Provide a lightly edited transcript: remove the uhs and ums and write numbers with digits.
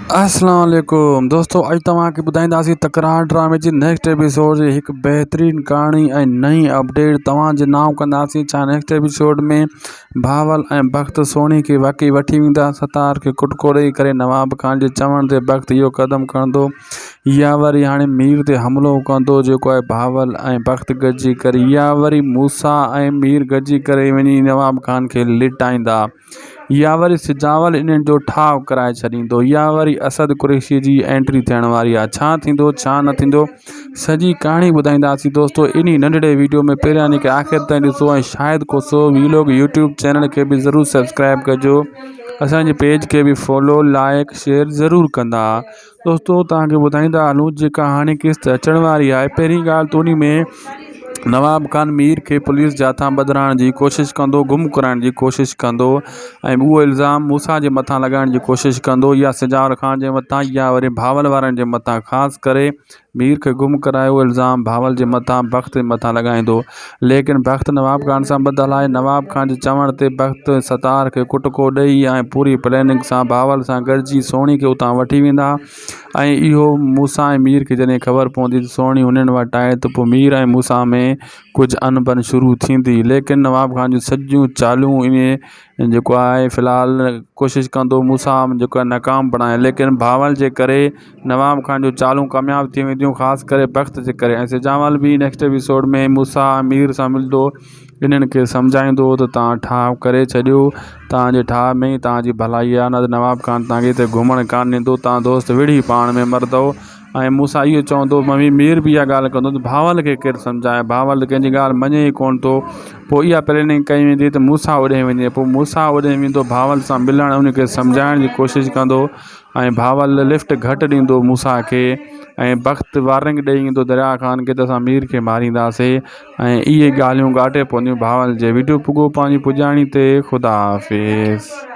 अस्सलाम वालेकुम दोस्तों, अज तव्हांखे ॿुधाईंदासीं तकरार ड्रामे जी नेक्स्ट एपिसोड जी एक बेहतरीन कहानी ऐं नई अपडेट तव्हांजे नाम कंदासीं। छा नेक्स्ट एपिसोड में भावल ऐं बख़्त सोनी खे वाकई वठी वेंदा? सतार खे कुटको ॾेई करे नवाब खान जे चवण ते बख़्त इहो क़दम खणंदो या वरी हाणे मीर ते हमलो कंदो जेको आहे भावल ऐं बख़्त गॾिजी करे, या वरी मूसा ऐं मीर गॾिजी करे वञी नवाब खान खे लिटाईंदा, या वरी सिजावल इन्हनि जो ठाव कराए छॾींदो, या वरी असद कुरैशी जी एंट्री थियण वारी आहे। छा थींदो छा न थींदो सॼी कहाणी ॿुधाईंदासीं दोस्तों इन नंढड़े वीडियो में। पहिरियां नी आख़िर ताईं ॾिसो ऐं शायदि को सो वीलॉग यूट्यूब चैनल के भी ज़रूर सब्सक्राइब कजो, असांजे पेज के भी फॉलो लाइक शेयर ज़रूर कंदा। दोस्तों तव्हांखे ॿुधाईंदा हलूं जेका हाणे किस्त अचण वारी आहे। पहिरीं ॻाल्हि त उन में नवाब खान मीर के पुलिस जे हथां ॿधाइण जी कोशिशि कंदो, गुम कराइण जी कोशिशि कंदो ऐं उहो इल्ज़ाम मूसा जे मथां लॻाइण जी कोशिशि कंदो, या सिजावर खान जे मथां या वरी भावल वारनि जे मथां। ख़ासि करे मीर खे गुम कराए उहो इल्ज़ाम भावल जे मथां बख़्त जे मथां लॻाईंदो। लेकिन बख़्त नवाब खान सां ॿधल आहे। नवाब खान जे चवण ते बख़्त सतार खे कुटको ॾेई ऐं पूरी प्लैनिंग सां भावल सां गॾिजी सोणी खे उतां वठी वेंदा ऐं इहो मूसा ऐं मीर खे जॾहिं ख़बर पवंदी त सोणी उन्हनि वटि आहे त पोइ मीर ऐं मूसा में कुछ अनबन शुरू थींदी। लेकिन नवाब खान जूं सॼियूं चालूं इन जेको आहे फ़िलहालु कोशिशि कंदो मूसा जेको आहे नाकाम बणाए, लेकिन भावल जे करे नवाब खान जूं चालूं कामयाबु थी वेंदियूं, ख़ासि करे बख़्त जे करे। ऐं सिजावल भी नेक्स्ट एपिसोड में मूसा मीर सां मिलंदो, इन्हनि खे सम्झाईंदो त तव्हां ठाव करे छॾियो, तव्हांजे ठाव में ई तव्हांजी भलाई आहे, न त नवाब खान तव्हांखे हिते घुमण कान ॾींदो, तव्हां दोस्त विढ़ी पाण में मरदव। ऐं मूसा इहो चवंदो, मम्मी मीर बि इहा ॻाल्हि कंदो त भावल खे केरु सम्झाए, भावल त कंहिंजी ॻाल्हि मञे ई कोन थो। पोइ इहा प्लैनिंग कई वेंदी त मूसा होॾे वञे, पोइ मूसा होॾे वेंदो भावल सां मिलण, उनखे सम्झाइण जी कोशिशि कंदो ऐं भावल लिफ्ट घटि ॾींदो मूसा खे ऐं बख़्त वार्निंग ॾेई ईंदो दरिया खान खे त असां मीर खे मारींदासीं। ऐं इहे ॻाल्हियूं ॻाटे पवंदियूं भावल जे। वीडियो पुॻो पंहिंजी पुॼाणी ते। ख़ुदा हाफ़िज़।